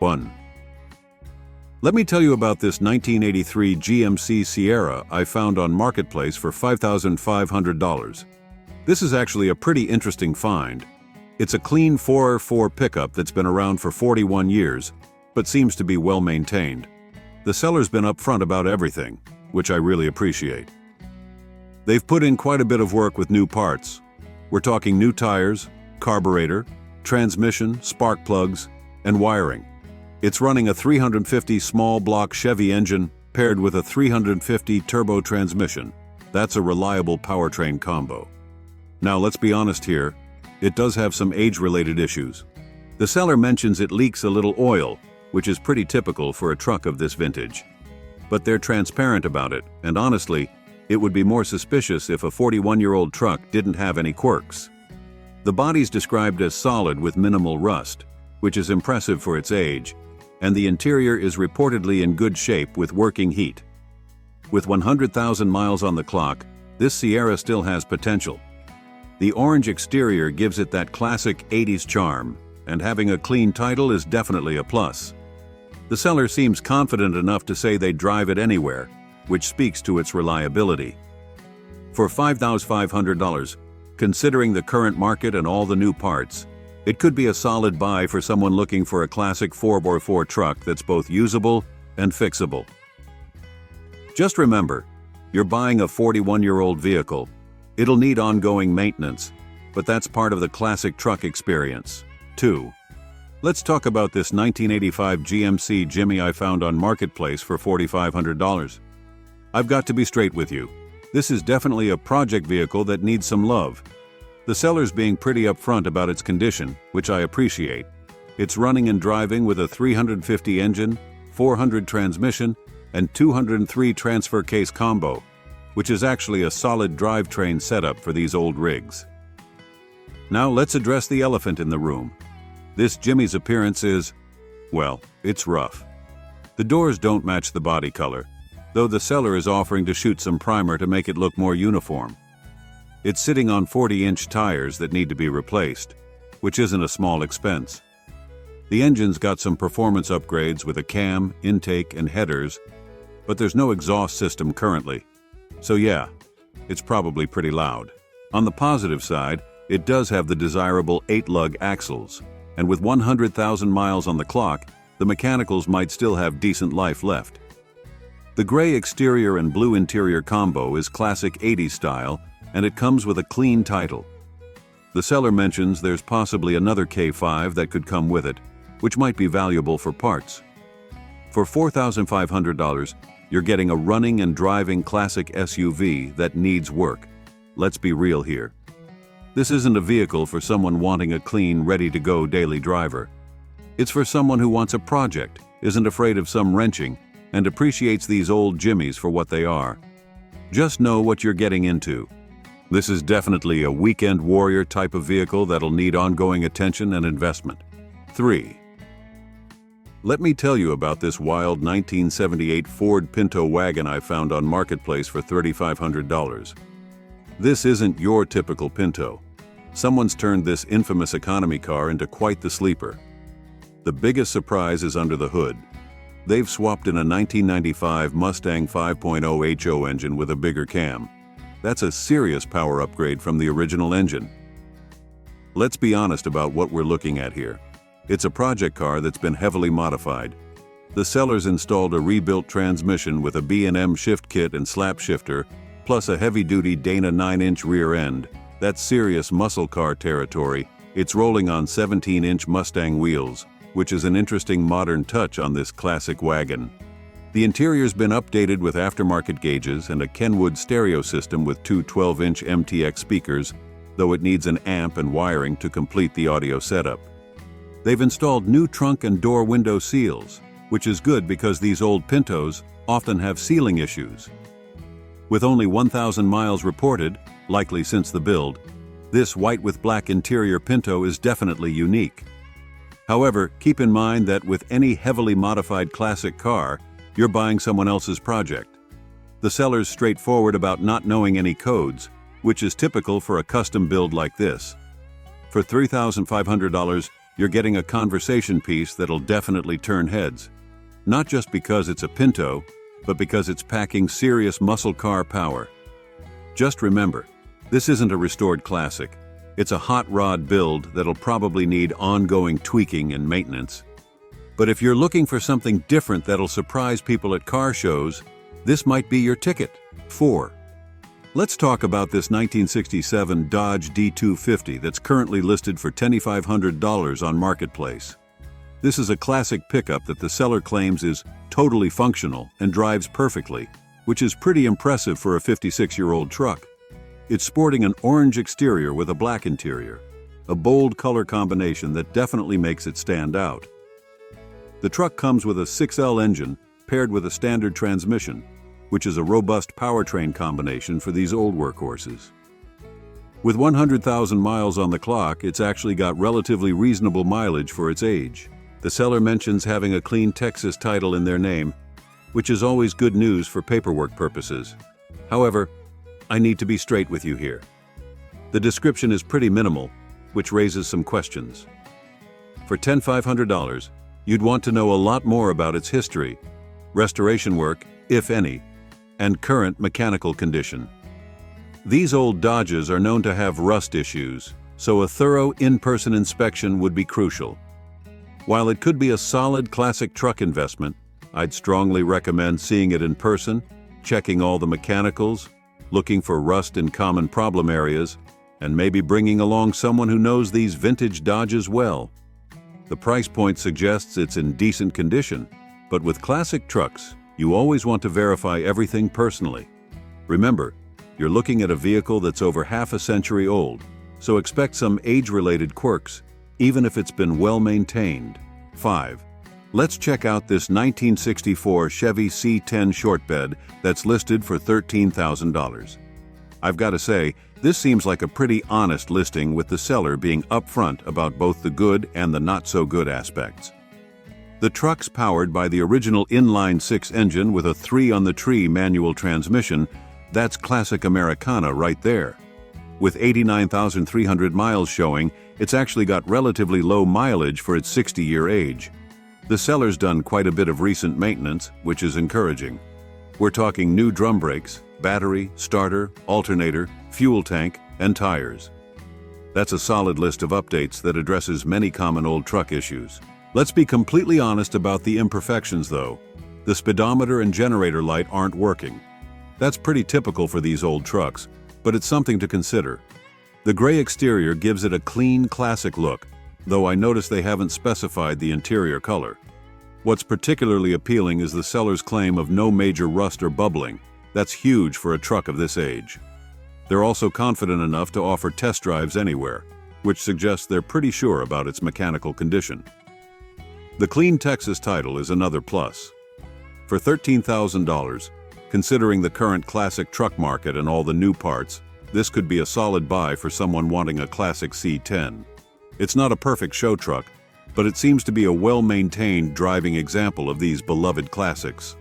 1. Let me tell you about this 1983 GMC Sierra I found on Marketplace for $5,500. This is actually a pretty interesting find. It's a clean 4x4 pickup that's been around for 41 years, but seems to be well maintained. The seller's been upfront about everything, which I really appreciate. They've put in quite a bit of work with new parts. We're talking new tires, carburetor, transmission, spark plugs, and wiring. It's running a 350 small block Chevy engine paired with a 350 turbo transmission. That's a reliable powertrain combo. Now let's be honest here, it does have some age-related issues. The seller mentions it leaks a little oil, which is pretty typical for a truck of this vintage. But they're transparent about it, and honestly, it would be more suspicious if a 41-year-old truck didn't have any quirks. The body's described as solid with minimal rust, which is impressive for its age, and the interior is reportedly in good shape with working heat. With 100,000 miles on the clock, this Sierra still has potential. The orange exterior gives it that classic 80s charm, and having a clean title is definitely a plus. The seller seems confident enough to say they'd drive it anywhere, which speaks to its reliability. For $5,500, considering the current market and all the new parts, it could be a solid buy for someone looking for a classic 4x4 truck that's both usable and fixable. Just remember, you're buying a 41-year-old vehicle. It'll need ongoing maintenance, but that's part of the classic truck experience. 2. Let's talk about this 1985 GMC Jimmy I found on Marketplace for $4,500. I've got to be straight with you. This is definitely a project vehicle that needs some love. The seller's being pretty upfront about its condition, which I appreciate. It's running and driving with a 350 engine, 400 transmission, and 203 transfer case combo, which is actually a solid drivetrain setup for these old rigs. Now let's address the elephant in the room. This Jimmy's appearance is, well, it's rough. The doors don't match the body color, though the seller is offering to shoot some primer to make it look more uniform. It's sitting on 40-inch tires that need to be replaced, which isn't a small expense. The engine's got some performance upgrades with a cam, intake, and headers, but there's no exhaust system currently. So yeah, it's probably pretty loud. On the positive side, it does have the desirable 8-lug axles, and with 100,000 miles on the clock, the mechanicals might still have decent life left. The gray exterior and blue interior combo is classic 80s style, and it comes with a clean title. The seller mentions there's possibly another K5 that could come with it, which might be valuable for parts. For $4,500, you're getting a running and driving classic SUV that needs work. Let's be real here. This isn't a vehicle for someone wanting a clean, ready-to-go daily driver. It's for someone who wants a project, isn't afraid of some wrenching, and appreciates these old Jimmys for what they are. Just know what you're getting into. This is definitely a weekend warrior type of vehicle that'll need ongoing attention and investment. 3. Let me tell you about this wild 1978 Ford Pinto wagon I found on Marketplace for $3,500. This isn't your typical Pinto. Someone's turned this infamous economy car into quite the sleeper. The biggest surprise is under the hood. They've swapped in a 1995 Mustang 5.0 HO engine with a bigger cam. That's a serious power upgrade from the original engine. Let's be honest about what we're looking at here. It's a project car that's been heavily modified. The sellers installed a rebuilt transmission with a B&M shift kit and slap shifter, plus a heavy-duty Dana 9-inch rear end. That's serious muscle car territory. It's rolling on 17-inch Mustang wheels, which is an interesting modern touch on this classic wagon. The interior's been updated with aftermarket gauges and a Kenwood stereo system with two 12-inch MTX speakers, though it needs an amp and wiring to complete the audio setup. They've installed new trunk and door window seals, which is good because these old Pintos often have sealing issues. With only 1,000 miles reported, likely since the build, this white with black interior Pinto is definitely unique. However, keep in mind that with any heavily modified classic car, you're buying someone else's project. The seller's straightforward about not knowing any codes, which is typical for a custom build like this. For $3,500, You're getting a conversation piece that'll definitely turn heads. Not just because it's a Pinto, but because it's packing serious muscle car power. Just remember, this isn't a restored classic. It's a hot rod build that'll probably need ongoing tweaking and maintenance. But if you're looking for something different that'll surprise people at car shows, this might be your ticket. 4. Let's talk about this 1967 Dodge D250 that's currently listed for $2,500 on Marketplace. This is a classic pickup that the seller claims is totally functional and drives perfectly, which is pretty impressive for a 56-year-old truck. It's sporting an orange exterior with a black interior, a bold color combination that definitely makes it stand out. The truck comes with a 6L engine paired with a standard transmission, which is a robust powertrain combination for these old workhorses. With 100,000 miles on the clock, it's actually got relatively reasonable mileage for its age. The seller mentions having a clean Texas title in their name, which is always good news for paperwork purposes. However, I need to be straight with you here. The description is pretty minimal, which raises some questions. For $10,500, you'd want to know a lot more about its history, restoration work, if any, and current mechanical condition. These old Dodges are known to have rust issues, so a thorough in-person inspection would be crucial. While it could be a solid classic truck investment, I'd strongly recommend seeing it in person, checking all the mechanicals, looking for rust in common problem areas, and maybe bringing along someone who knows these vintage Dodges well. The price point suggests it's in decent condition, but with classic trucks, you always want to verify everything personally. Remember, you're looking at a vehicle that's over half a century old, so expect some age-related quirks, even if it's been well maintained. 5. Let's check out this 1964 Chevy C10 short bed that's listed for $13,000. I've got to say, this seems like a pretty honest listing, with the seller being upfront about both the good and the not-so-good aspects. The truck's powered by the original inline-6 engine with a 3-on-the-tree manual transmission. That's classic Americana right there. With 89,300 miles showing, it's actually got relatively low mileage for its 60-year age. The seller's done quite a bit of recent maintenance, which is encouraging. We're talking new drum brakes, battery, starter, alternator, fuel tank, and tires. That's a solid list of updates that addresses many common old truck issues. Let's be completely honest about the imperfections, though. The speedometer and generator light aren't working. That's pretty typical for these old trucks, but it's something to consider. The gray exterior gives it a clean, classic look, though I notice they haven't specified the interior color. What's particularly appealing is the seller's claim of no major rust or bubbling. That's huge for a truck of this age. They're also confident enough to offer test drives anywhere, which suggests they're pretty sure about its mechanical condition. The clean Texas title is another plus. For $13,000, considering the current classic truck market and all the new parts, this could be a solid buy for someone wanting a classic C10. It's not a perfect show truck, but it seems to be a well-maintained driving example of these beloved classics.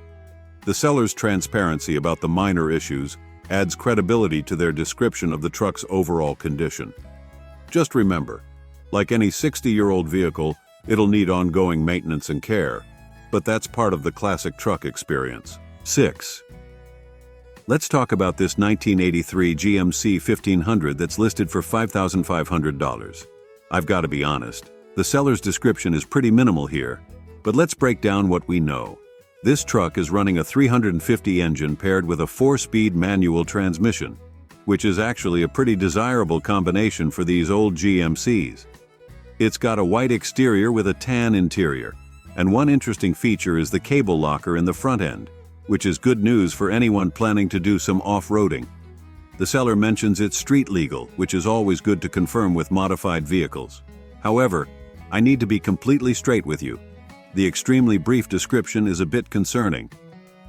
The seller's transparency about the minor issues adds credibility to their description of the truck's overall condition. Just remember, like any 60-year-old vehicle, it'll need ongoing maintenance and care, but that's part of the classic truck experience. 6. Let's talk about this 1983 GMC 1500 that's listed for $5,500. I've got to be honest, the seller's description is pretty minimal here, but let's break down what we know. This truck is running a 350 engine paired with a 4-speed manual transmission, which is actually a pretty desirable combination for these old GMCs. It's got a white exterior with a tan interior, and one interesting feature is the cable locker in the front end, which is good news for anyone planning to do some off-roading. The seller mentions it's street legal, which is always good to confirm with modified vehicles. However, I need to be completely straight with you. The extremely brief description is a bit concerning.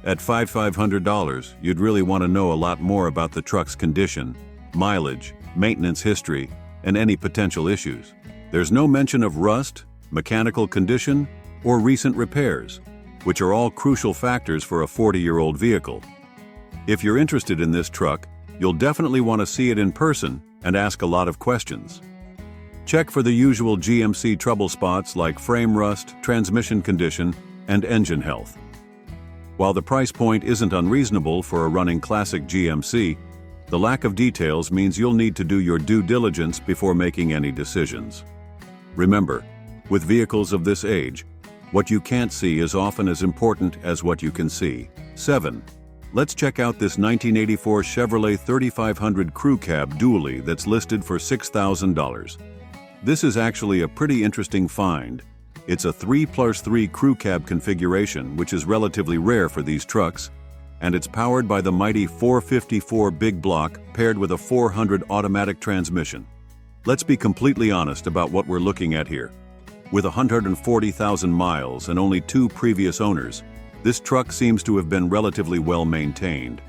At $5,500, you'd really want to know a lot more about the truck's condition, mileage, maintenance history, and any potential issues. There's no mention of rust, mechanical condition, or recent repairs, which are all crucial factors for a 40-year-old vehicle. If you're interested in this truck, you'll definitely want to see it in person and ask a lot of questions. Check for the usual GMC trouble spots like frame rust, transmission condition, and engine health. While the price point isn't unreasonable for a running classic GMC, the lack of details means you'll need to do your due diligence before making any decisions. Remember, with vehicles of this age, what you can't see is often as important as what you can see. 7. Let's check out this 1984 Chevrolet 3500 Crew Cab Dually that's listed for $6,000. This is actually a pretty interesting find. It's a 3+3 crew cab configuration, which is relatively rare for these trucks, and it's powered by the mighty 454 big block paired with a 400 automatic transmission. Let's be completely honest about what we're looking at here. With 140,000 miles and only 2 previous owners, this truck seems to have been relatively well maintained.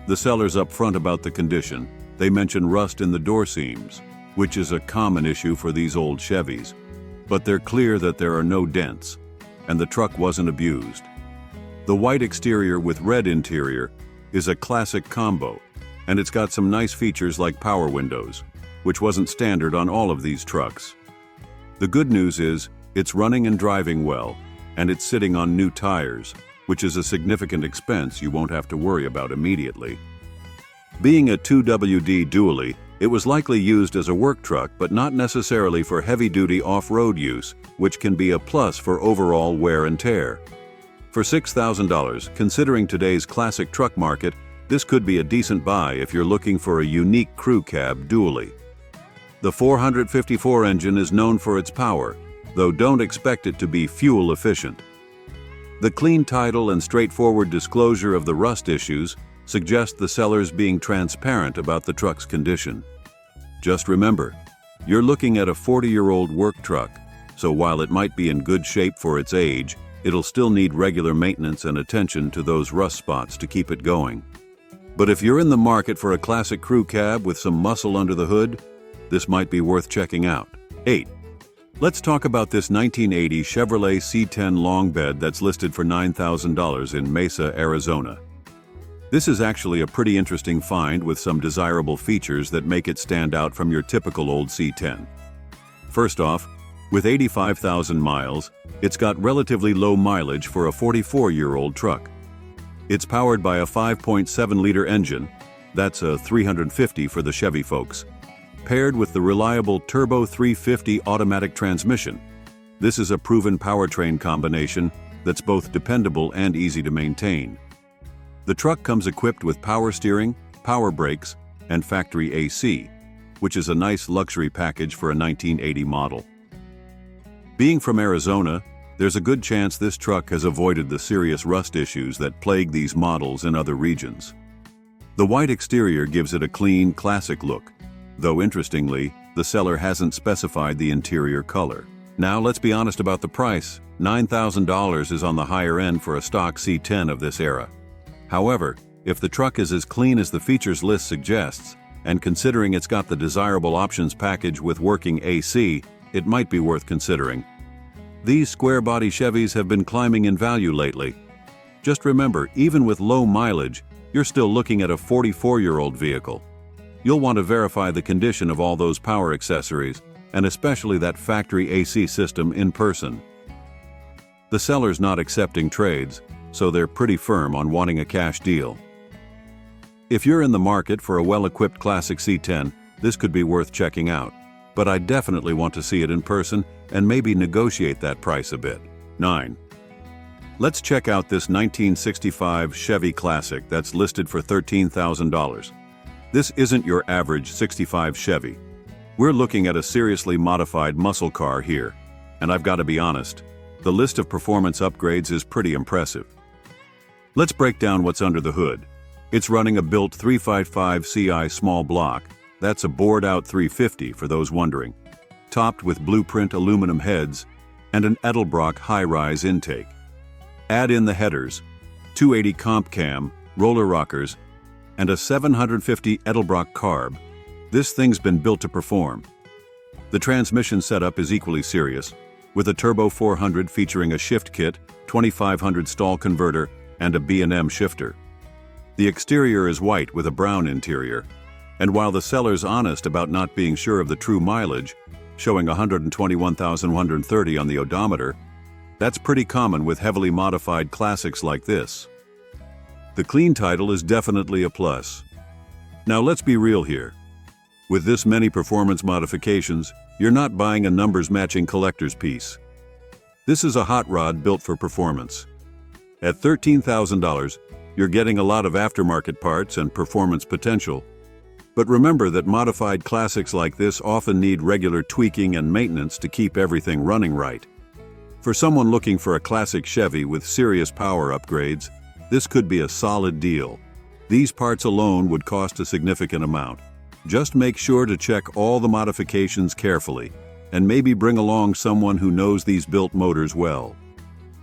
The sellers up front about the condition, they mention rust in the door seams, which is a common issue for these old Chevys. But they're clear that there are no dents, and the truck wasn't abused. The white exterior with red interior is a classic combo, and it's got some nice features like power windows, which wasn't standard on all of these trucks. The good news is, it's running and driving well, and it's sitting on new tires, which is a significant expense you won't have to worry about immediately. Being a 2WD dually, it was likely used as a work truck but not necessarily for heavy-duty off-road use, which can be a plus for overall wear and tear. For $6,000, considering today's classic truck market, this could be a decent buy if you're looking for a unique crew cab dually. The 454 engine is known for its power, though don't expect it to be fuel efficient. The clean title and straightforward disclosure of the rust issues suggest the sellers being transparent about the truck's condition. Just remember, you're looking at a 40-year-old work truck, so while it might be in good shape for its age, it'll still need regular maintenance and attention to those rust spots to keep it going. But if you're in the market for a classic crew cab with some muscle under the hood, this might be worth checking out. 8. Let's talk about this 1980 Chevrolet C10 long bed that's listed for $9,000 in Mesa, Arizona. This is actually a pretty interesting find with some desirable features that make it stand out from your typical old C10. First off, with 85,000 miles, it's got relatively low mileage for a 44-year-old truck. It's powered by a 5.7-liter engine, that's a 350 for the Chevy folks, paired with the reliable Turbo 350 automatic transmission. This is a proven powertrain combination that's both dependable and easy to maintain. The truck comes equipped with power steering, power brakes, and factory AC, which is a nice luxury package for a 1980 model. Being from Arizona, there's a good chance this truck has avoided the serious rust issues that plague these models in other regions. The white exterior gives it a clean, classic look, though interestingly, the seller hasn't specified the interior color. Now let's be honest about the price. $9,000 is on the higher end for a stock C10 of this era. However, if the truck is as clean as the features list suggests, and considering it's got the desirable options package with working AC, it might be worth considering. These square-body Chevys have been climbing in value lately. Just remember, even with low mileage, you're still looking at a 44-year-old vehicle. You'll want to verify the condition of all those power accessories, and especially that factory AC system in person. The seller's not accepting trades, so they're pretty firm on wanting a cash deal. If you're in the market for a well-equipped classic C10, this could be worth checking out, but I definitely want to see it in person and maybe negotiate that price a bit. 9. Let's check out this 1965 Chevy Classic that's listed for $13,000. This isn't your average 65 Chevy. We're looking at a seriously modified muscle car here, and I've got to be honest, the list of performance upgrades is pretty impressive. Let's break down what's under the hood. It's running a built 355 CI small block, that's a bored-out 350 for those wondering, topped with blueprint aluminum heads and an Edelbrock high-rise intake. Add in the headers, 280 comp cam, roller rockers, and a 750 Edelbrock carb. This thing's been built to perform. The transmission setup is equally serious, with a Turbo 400 featuring a shift kit, 2500 stall converter, and a B&M shifter. The exterior is white with a brown interior, and while the seller's honest about not being sure of the true mileage, showing 121,130 on the odometer. That's pretty common with heavily modified classics like this. The clean title is definitely a plus. Now let's be real here. With this many performance modifications, you're not buying a numbers-matching collector's piece. This is a hot rod built for performance. At $13,000, you're getting a lot of aftermarket parts and performance potential. But remember that modified classics like this often need regular tweaking and maintenance to keep everything running right. For someone looking for a classic Chevy with serious power upgrades, this could be a solid deal. These parts alone would cost a significant amount. Just make sure to check all the modifications carefully, and maybe bring along someone who knows these built motors well.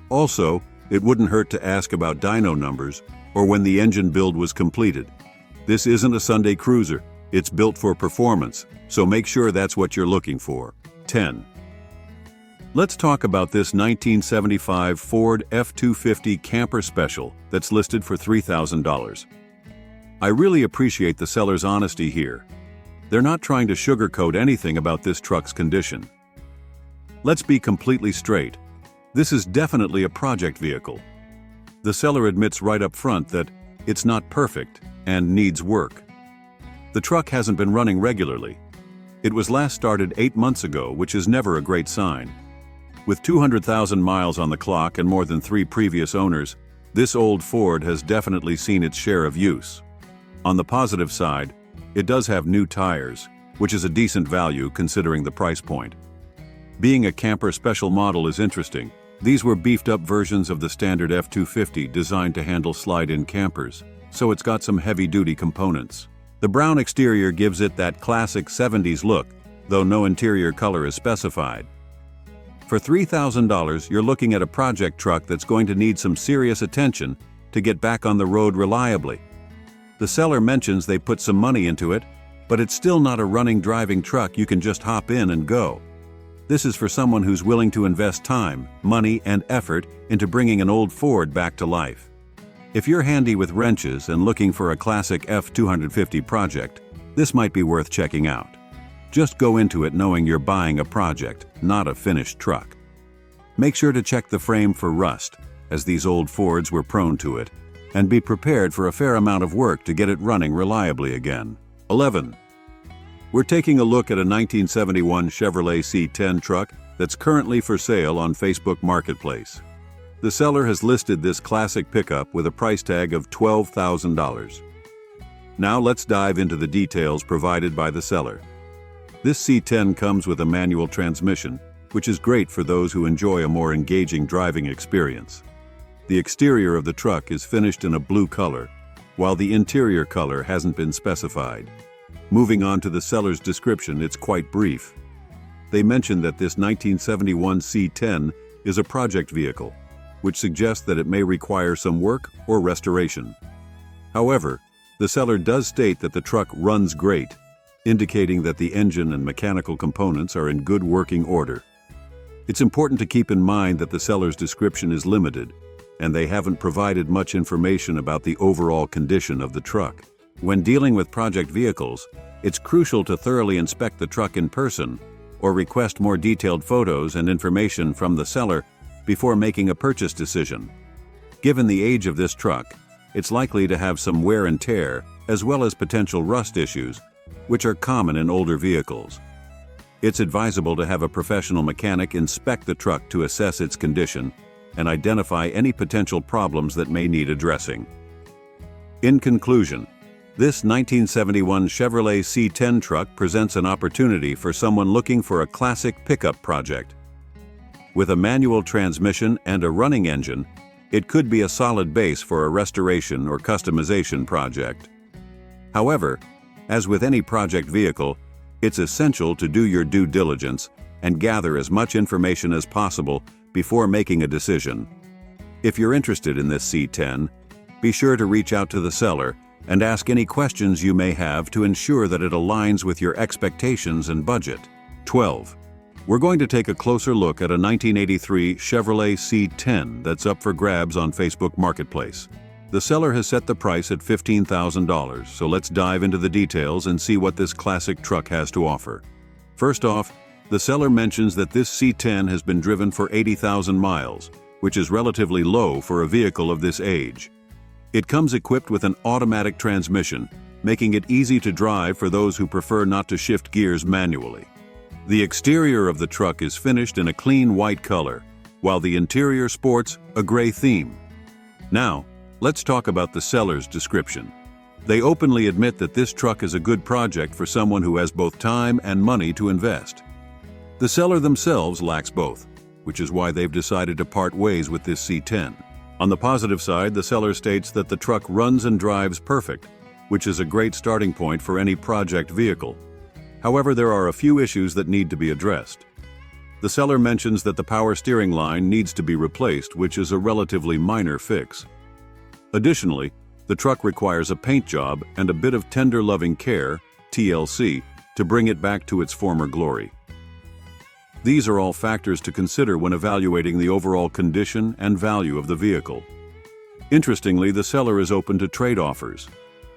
Also, it wouldn't hurt to ask about dyno numbers or when the engine build was completed. This isn't a Sunday cruiser, it's built for performance, so make sure that's what you're looking for. 10. Let's talk about this 1975 Ford F-250 Camper Special that's listed for $3,000. I really appreciate the seller's honesty here. They're not trying to sugarcoat anything about this truck's condition. Let's be completely straight. This is definitely a project vehicle. The seller admits right up front that it's not perfect and needs work. The truck hasn't been running regularly. It was last started 8 months ago, which is never a great sign. With 200,000 miles on the clock and more than 3 previous owners, this old Ford has definitely seen its share of use. On the positive side, it does have new tires, which is a decent value considering the price point. Being a camper special model is interesting. These were beefed-up versions of the standard F-250 designed to handle slide-in campers, so it's got some heavy-duty components. The brown exterior gives it that classic 70s look, though no interior color is specified. For $3,000, you're looking at a project truck that's going to need some serious attention to get back on the road reliably. The seller mentions they put some money into it, but it's still not a running driving truck you can just hop in and go. This is for someone who's willing to invest time, money, and effort into bringing an old Ford back to life. If you're handy with wrenches and looking for a classic F-250 project, this might be worth checking out. Just go into it knowing you're buying a project, not a finished truck. Make sure to check the frame for rust, as these old Fords were prone to it, and be prepared for a fair amount of work to get it running reliably again. 11. We're taking a look at a 1971 Chevrolet C10 truck that's currently for sale on Facebook Marketplace. The seller has listed this classic pickup with a price tag of $12,000. Now let's dive into the details provided by the seller. This C10 comes with a manual transmission, which is great for those who enjoy a more engaging driving experience. The exterior of the truck is finished in a blue color, while the interior color hasn't been specified. Moving on to the seller's description, it's quite brief. They mention that this 1971 C10 is a project vehicle, which suggests that it may require some work or restoration. However, the seller does state that the truck runs great, indicating that the engine and mechanical components are in good working order. It's important to keep in mind that the seller's description is limited, and they haven't provided much information about the overall condition of the truck. When dealing with project vehicles, it's crucial to thoroughly inspect the truck in person or request more detailed photos and information from the seller before making a purchase decision. Given the age of this truck, it's likely to have some wear and tear as well as potential rust issues, which are common in older vehicles. It's advisable to have a professional mechanic inspect the truck to assess its condition and identify any potential problems that may need addressing. In conclusion, this 1971 Chevrolet C10 truck presents an opportunity for someone looking for a classic pickup project. With a manual transmission and a running engine, it could be a solid base for a restoration or customization project. However, as with any project vehicle, it's essential to do your due diligence and gather as much information as possible before making a decision. If you're interested in this C10, be sure to reach out to the seller and ask any questions you may have to ensure that it aligns with your expectations and budget. 12. We're going to take a closer look at a 1983 Chevrolet C10 that's up for grabs on Facebook Marketplace. The seller has set the price at $15,000, so let's dive into the details and see what this classic truck has to offer. First off, The seller mentions that this C10 has been driven for 80,000 miles, which is relatively low for a vehicle of this age. It comes equipped with an automatic transmission, making it easy to drive for those who prefer not to shift gears manually. The exterior of the truck is finished in a clean white color, while the interior sports a gray theme. Now, let's talk about the seller's description. They openly admit that this truck is a good project for someone who has both time and money to invest. The seller themselves lacks both, which is why they've decided to part ways with this C10. On the positive side, the seller states that the truck runs and drives perfect, which is a great starting point for any project vehicle. However, there are a few issues that need to be addressed. The seller mentions that the power steering line needs to be replaced, which is a relatively minor fix. Additionally, the truck requires a paint job and a bit of tender loving care, TLC, to bring it back to its former glory. These are all factors to consider when evaluating the overall condition and value of the vehicle. Interestingly, the seller is open to trade offers.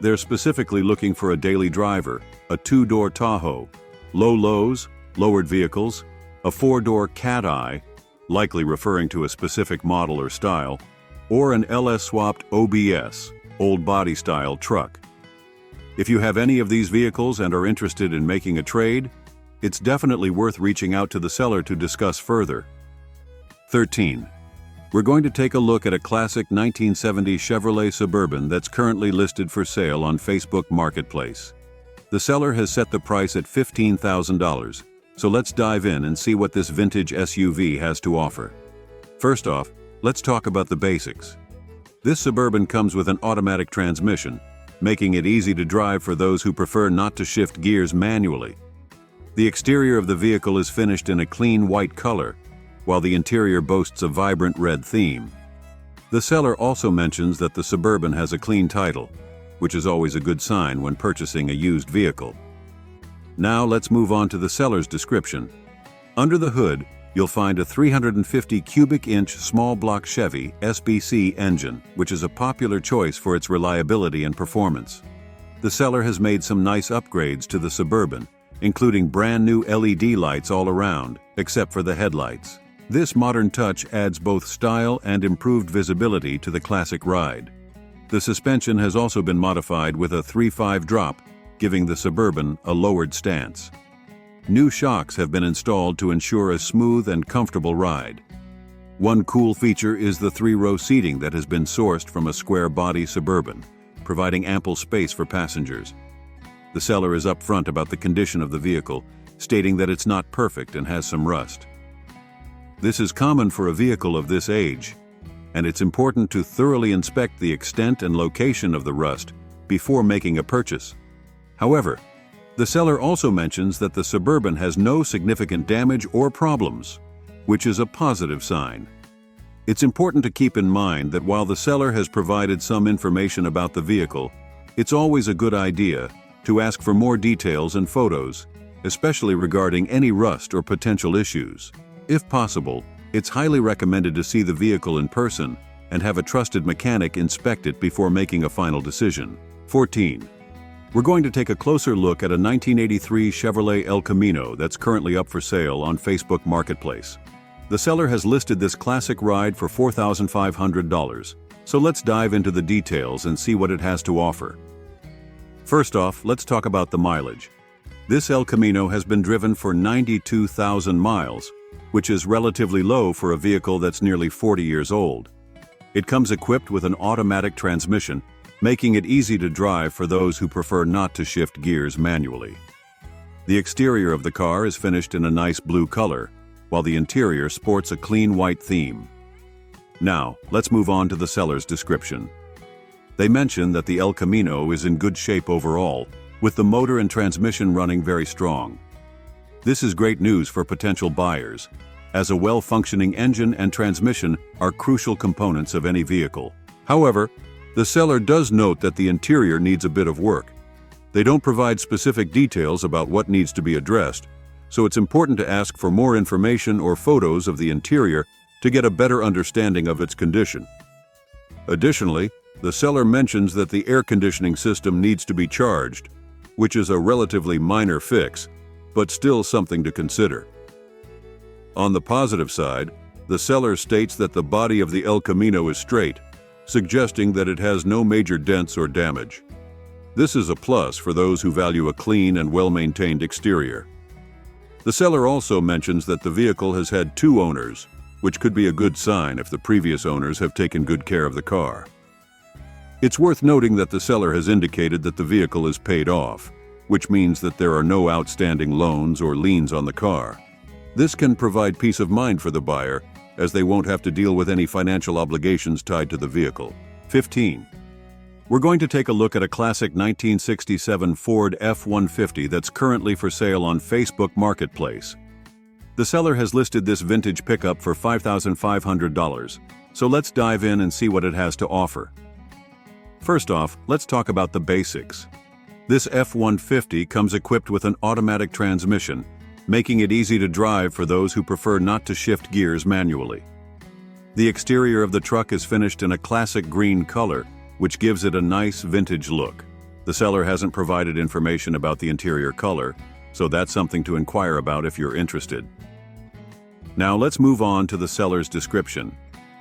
They're specifically looking for a daily driver, a 2-door Tahoe, low lows, lowered vehicles, a 4-door Cat-Eye, likely referring to a specific model or style, or an LS-swapped OBS, old body style truck. If you have any of these vehicles and are interested in making a trade, it's definitely worth reaching out to the seller to discuss further. 13. We're going to take a look at a classic 1970 Chevrolet Suburban that's currently listed for sale on Facebook Marketplace. The seller has set the price at $15,000, so let's dive in and see what this vintage SUV has to offer. First off, let's talk about the basics. This Suburban comes with an automatic transmission, making it easy to drive for those who prefer not to shift gears manually. The exterior of the vehicle is finished in a clean white color, while the interior boasts a vibrant red theme. The seller also mentions that the Suburban has a clean title, which is always a good sign when purchasing a used vehicle. Now let's move on to the seller's description. Under the hood, you'll find a 350 cubic inch small block Chevy SBC engine, which is a popular choice for its reliability and performance. The seller has made some nice upgrades to the Suburban, including brand new LED lights all around, except for the headlights. This modern touch adds both style and improved visibility to the classic ride. The suspension has also been modified with a 3/5 drop, giving the Suburban a lowered stance. New shocks have been installed to ensure a smooth and comfortable ride. One cool feature is the 3-row seating that has been sourced from a square-body Suburban, providing ample space for passengers. The seller is upfront about the condition of the vehicle, stating that it's not perfect and has some rust. This is common for a vehicle of this age, and it's important to thoroughly inspect the extent and location of the rust before making a purchase. However, the seller also mentions that the Suburban has no significant damage or problems, which is a positive sign. It's important to keep in mind that while the seller has provided some information about the vehicle, it's always a good idea to ask for more details and photos, especially regarding any rust or potential issues. If possible, it's highly recommended to see the vehicle in person and have a trusted mechanic inspect it before making a final decision. 14. We're going to take a closer look at a 1983 Chevrolet El Camino that's currently up for sale on Facebook Marketplace. The seller has listed this classic ride for $4,500, so let's dive into the details and see what it has to offer. First off, let's talk about the mileage. This El Camino has been driven for 92,000 miles, which is relatively low for a vehicle that's nearly 40 years old. It comes equipped with an automatic transmission, making it easy to drive for those who prefer not to shift gears manually. The exterior of the car is finished in a nice blue color, while the interior sports a clean white theme. Now, let's move on to the seller's description. They mention that the El Camino is in good shape overall, with the motor and transmission running very strong. This is great news for potential buyers, as a well-functioning engine and transmission are crucial components of any vehicle. However, the seller does note that the interior needs a bit of work. They don't provide specific details about what needs to be addressed, so it's important to ask for more information or photos of the interior to get a better understanding of its condition. Additionally, the seller mentions that the air conditioning system needs to be charged, which is a relatively minor fix, but still something to consider. On the positive side, the seller states that the body of the El Camino is straight, suggesting that it has no major dents or damage. This is a plus for those who value a clean and well-maintained exterior. The seller also mentions that the vehicle has had 2 owners, which could be a good sign if the previous owners have taken good care of the car. It's worth noting that the seller has indicated that the vehicle is paid off, which means that there are no outstanding loans or liens on the car. This can provide peace of mind for the buyer, as they won't have to deal with any financial obligations tied to the vehicle. 15. We're going to take a look at a classic 1967 Ford F-150 that's currently for sale on Facebook Marketplace. The seller has listed this vintage pickup for $5,500, so let's dive in and see what it has to offer. First off, let's talk about the basics. This F-150 comes equipped with an automatic transmission, making it easy to drive for those who prefer not to shift gears manually. The exterior of the truck is finished in a classic green color, which gives it a nice vintage look. The seller hasn't provided information about the interior color, so that's something to inquire about if you're interested. Now let's move on to the seller's description.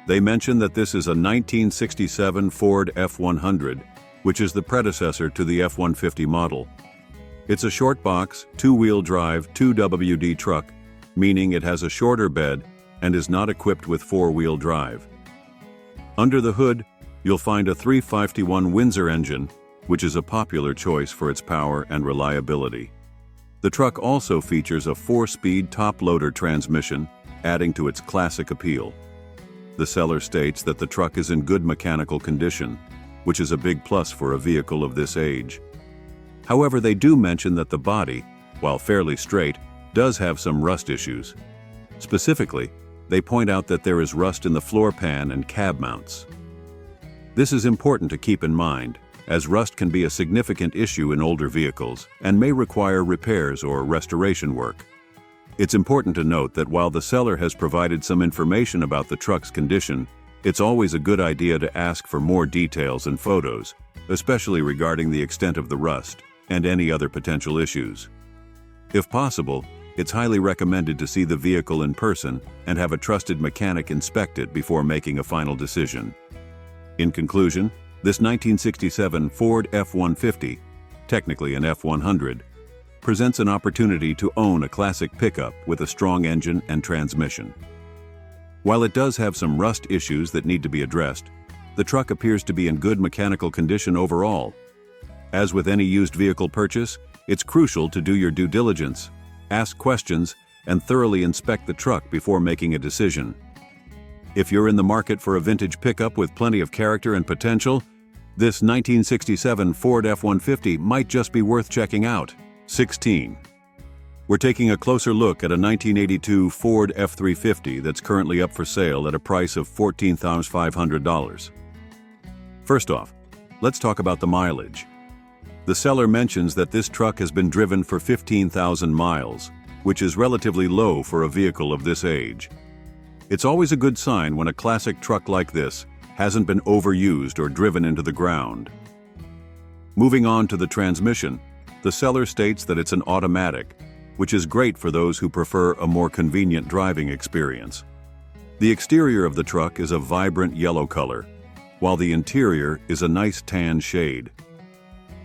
They mention that this is a 1967 Ford F-100, which is the predecessor to the F-150 model. It's a short box, 2-wheel drive, 2WD truck, meaning it has a shorter bed and is not equipped with 4-wheel drive. Under the hood, you'll find a 351 Windsor engine, which is a popular choice for its power and reliability. The truck also features a 4-speed top-loader transmission, adding to its classic appeal. The seller states that the truck is in good mechanical condition, which is a big plus for a vehicle of this age. However, they do mention that the body, while fairly straight, does have some rust issues. Specifically, they point out that there is rust in the floor pan and cab mounts. This is important to keep in mind, as rust can be a significant issue in older vehicles and may require repairs or restoration work. It's important to note that while the seller has provided some information about the truck's condition, it's always a good idea to ask for more details and photos, especially regarding the extent of the rust and any other potential issues. If possible, it's highly recommended to see the vehicle in person and have a trusted mechanic inspect it before making a final decision. In conclusion, this 1967 Ford F-150, technically an F-100, presents an opportunity to own a classic pickup with a strong engine and transmission. While it does have some rust issues that need to be addressed, the truck appears to be in good mechanical condition overall. As with any used vehicle purchase, it's crucial to do your due diligence, ask questions, and thoroughly inspect the truck before making a decision. If you're in the market for a vintage pickup with plenty of character and potential, this 1967 Ford F-150 might just be worth checking out. 16. We're taking a closer look at a 1982 Ford F-350 that's currently up for sale at a price of $14,500. First off, let's talk about the mileage. The seller mentions that this truck has been driven for 15,000 miles, which is relatively low for a vehicle of this age. It's always a good sign when a classic truck like this hasn't been overused or driven into the ground. Moving on to the transmission, the seller states that it's an automatic, which is great for those who prefer a more convenient driving experience. The exterior of the truck is a vibrant yellow color, while the interior is a nice tan shade.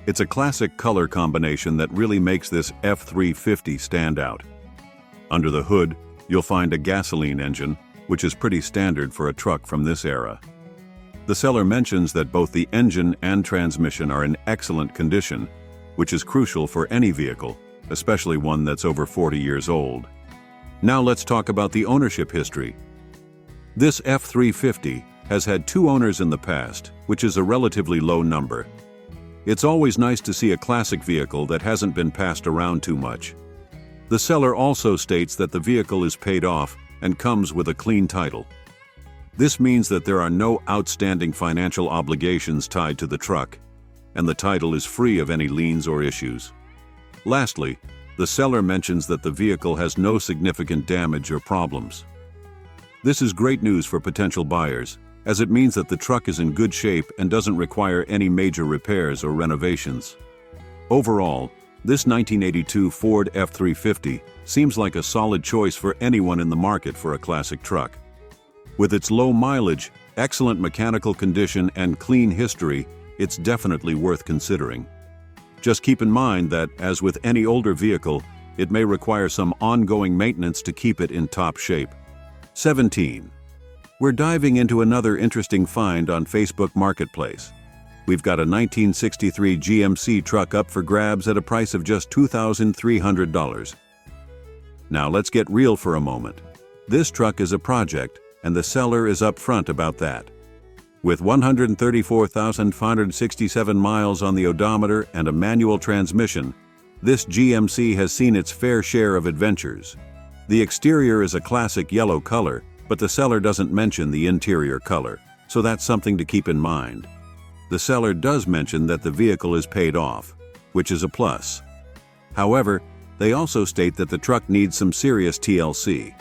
It's a classic color combination that really makes this F-350 stand out. Under the hood, you'll find a gasoline engine, which is pretty standard for a truck from this era. The seller mentions that both the engine and transmission are in excellent condition, which is crucial for any vehicle, especially one that's over 40 years old. Now let's talk about the ownership history. This F-350 has had 2 owners in the past, which is a relatively low number. It's always nice to see a classic vehicle that hasn't been passed around too much. The seller also states that the vehicle is paid off and comes with a clean title. This means that there are no outstanding financial obligations tied to the truck, and the title is free of any liens or issues. Lastly, the seller mentions that the vehicle has no significant damage or problems. This is great news for potential buyers, as it means that the truck is in good shape and doesn't require any major repairs or renovations. Overall, This 1982 Ford F-350 seems like a solid choice for anyone in the market for a classic truck. With its low mileage, excellent mechanical condition, and clean history, it's definitely worth considering. Just keep in mind that, as with any older vehicle, it may require some ongoing maintenance to keep it in top shape. 17. We're diving into another interesting find on Facebook Marketplace. We've got a 1963 GMC truck up for grabs at a price of just $2,300. Now let's get real for a moment. This truck is a project, and the seller is upfront about that. With 134,567 miles on the odometer and a manual transmission, this GMC has seen its fair share of adventures. The exterior is a classic yellow color, but the seller doesn't mention the interior color, so that's something to keep in mind. The seller does mention that the vehicle is paid off, which is a plus. However, they also state that the truck needs some serious TLC.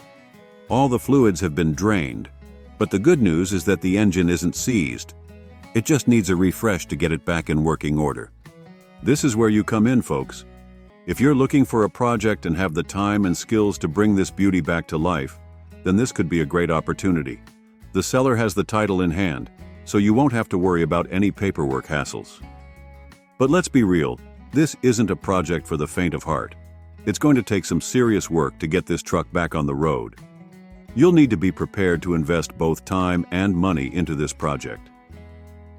All the fluids have been drained, but the good news is that the engine isn't seized. It just needs a refresh to get it back in working order. This is where you come in, folks. If you're looking for a project and have the time and skills to bring this beauty back to life, then this could be a great opportunity. The seller has the title in hand, so you won't have to worry about any paperwork hassles. But let's be real, this isn't a project for the faint of heart. It's going to take some serious work to get this truck back on the road. You'll need to be prepared to invest both time and money into this project.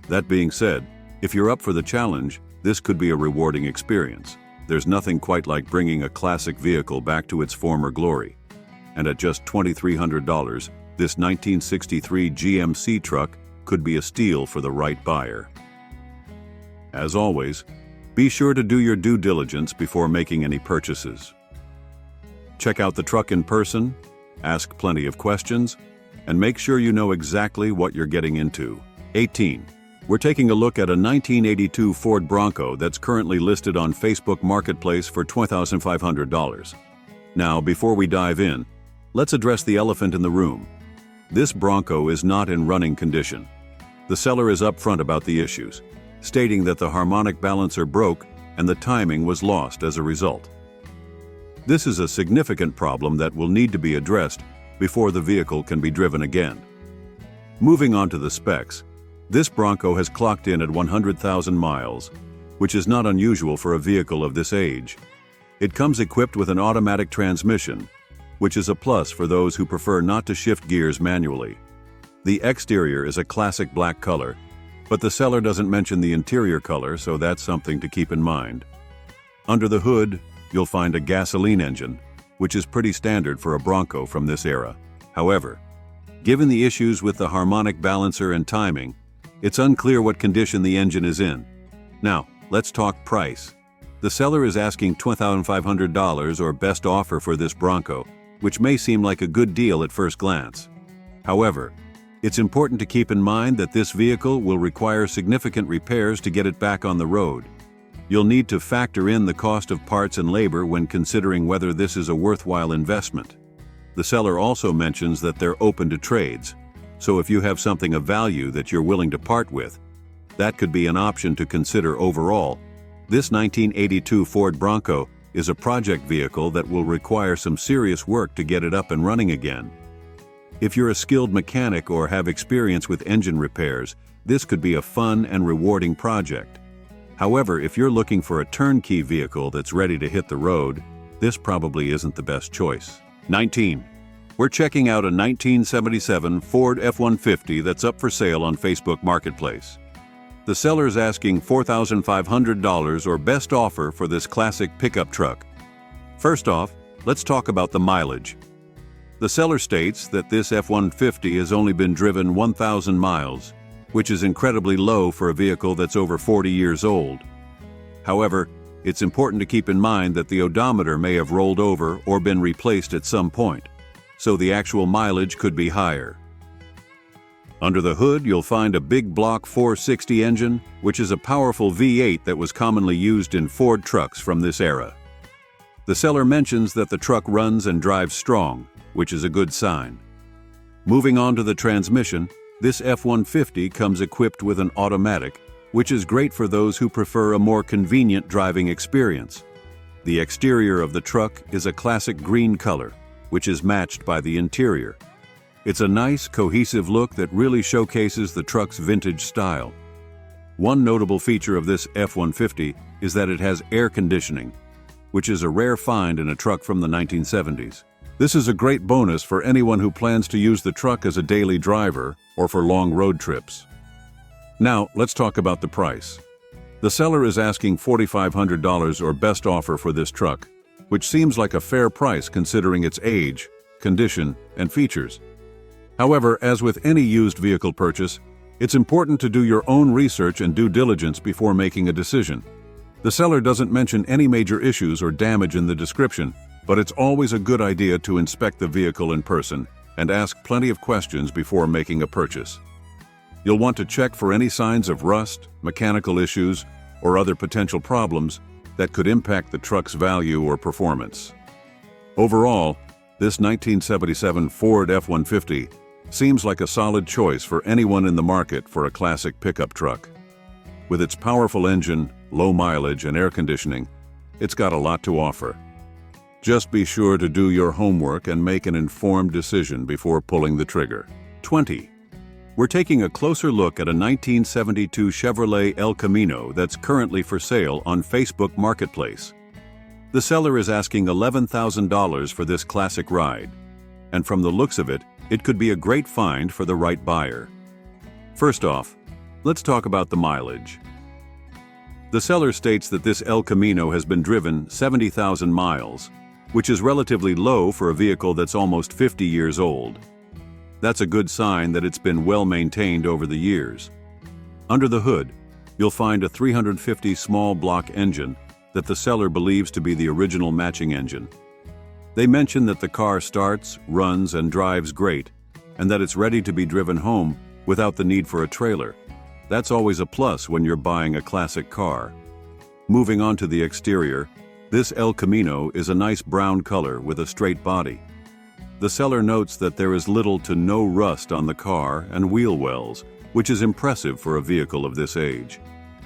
That being said, if you're up for the challenge, this could be a rewarding experience. There's nothing quite like bringing a classic vehicle back to its former glory. And at just $2,300, this 1963 GMC truck could be a steal for the right buyer. As always, be sure to do your due diligence before making any purchases. Check out the truck in person, ask plenty of questions, and make sure you know exactly what you're getting into. 18. We're taking a look at a 1982 Ford Bronco that's currently listed on Facebook Marketplace for $2,500. Now, before we dive in, let's address the elephant in the room. This Bronco is not in running condition. The seller is upfront about the issues, stating that the harmonic balancer broke and the timing was lost as a result. This is a significant problem that will need to be addressed before the vehicle can be driven again. Moving on to the specs, this Bronco has clocked in at 100,000 miles, which is not unusual for a vehicle of this age. It comes equipped with an automatic transmission, which is a plus for those who prefer not to shift gears manually. The exterior is a classic black color, but the seller doesn't mention the interior color, so that's something to keep in mind. Under the hood, you'll find a gasoline engine, which is pretty standard for a Bronco from this era. However, given the issues with the harmonic balancer and timing, it's unclear what condition the engine is in. Now, let's talk price. The seller is asking $2,500 or best offer for this Bronco, which may seem like a good deal at first glance. However, it's important to keep in mind that this vehicle will require significant repairs to get it back on the road. You'll need to factor in the cost of parts and labor when considering whether this is a worthwhile investment. The seller also mentions that they're open to trades, so if you have something of value that you're willing to part with, that could be an option to consider overall. This 1982 Ford Bronco is a project vehicle that will require some serious work to get it up and running again. If you're a skilled mechanic or have experience with engine repairs, this could be a fun and rewarding project. However, if you're looking for a turnkey vehicle that's ready to hit the road, this probably isn't the best choice. 19. We're checking out a 1977 Ford F-150 that's up for sale on Facebook Marketplace. The seller's asking $4,500 or best offer for this classic pickup truck. First off, let's talk about the mileage. The seller states that this F-150 has only been driven 1,000 miles, which is incredibly low for a vehicle that's over 40 years old. However, it's important to keep in mind that the odometer may have rolled over or been replaced at some point, so the actual mileage could be higher. Under the hood, you'll find a big block 460 engine, which is a powerful V8 that was commonly used in Ford trucks from this era. The seller mentions that the truck runs and drives strong, which is a good sign. Moving on to the transmission, this F-150 comes equipped with an automatic, which is great for those who prefer a more convenient driving experience. The exterior of the truck is a classic green color, which is matched by the interior. It's a nice, cohesive look that really showcases the truck's vintage style. One notable feature of this F-150 is that it has air conditioning, which is a rare find in a truck from the 1970s. This is a great bonus for anyone who plans to use the truck as a daily driver or for long road trips. Now, let's talk about the price. The seller is asking $4,500 or best offer for this truck, which seems like a fair price considering its age, condition, and features. However, as with any used vehicle purchase, it's important to do your own research and due diligence before making a decision. The seller doesn't mention any major issues or damage in the description, but it's always a good idea to inspect the vehicle in person and ask plenty of questions before making a purchase. You'll want to check for any signs of rust, mechanical issues, or other potential problems that could impact the truck's value or performance. Overall, this 1977 Ford F-150 seems like a solid choice for anyone in the market for a classic pickup truck. With its powerful engine, low mileage, and air conditioning, it's got a lot to offer. Just be sure to do your homework and make an informed decision before pulling the trigger. 20. We're taking a closer look at a 1972 Chevrolet El Camino that's currently for sale on Facebook Marketplace. The seller is asking $11,000 for this classic ride, and from the looks of it, it could be a great find for the right buyer. First off, let's talk about the mileage. The seller states that this El Camino has been driven 70,000 miles, which is relatively low for a vehicle that's almost 50 years old. That's a good sign that it's been well maintained over the years. Under the hood, you'll find a 350 small block engine that the seller believes to be the original matching engine. They mention that the car starts, runs, and drives great, and that it's ready to be driven home without the need for a trailer. That's always a plus when you're buying a classic car. Moving on to the exterior, this El Camino is a nice brown color with a straight body. The seller notes that there is little to no rust on the car and wheel wells, which is impressive for a vehicle of this age.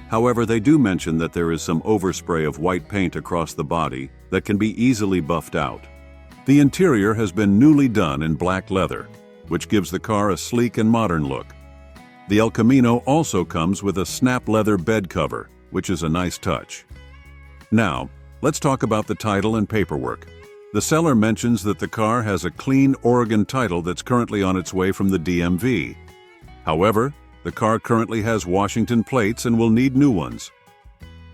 However, they do mention that there is some overspray of white paint across the body that can be easily buffed out. The interior has been newly done in black leather, which gives the car a sleek and modern look. The El Camino also comes with a snap leather bed cover, which is a nice touch. Now, let's talk about the title and paperwork. The seller mentions that the car has a clean Oregon title that's currently on its way from the DMV. However, the car currently has Washington plates and will need new ones.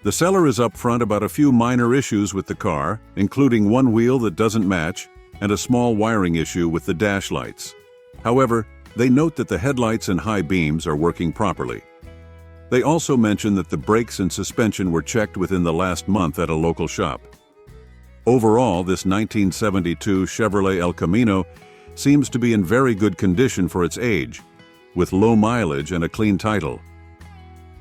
The seller is upfront about a few minor issues with the car, including one wheel that doesn't match and a small wiring issue with the dash lights. However, they note that the headlights and high beams are working properly. They also mention that the brakes and suspension were checked within the last month at a local shop. Overall, this 1972 Chevrolet El Camino seems to be in very good condition for its age, with low mileage and a clean title.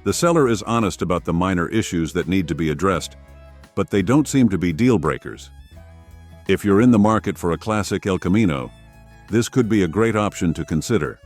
The seller is honest about the minor issues that need to be addressed, but they don't seem to be deal breakers. If you're in the market for a classic El Camino, this could be a great option to consider.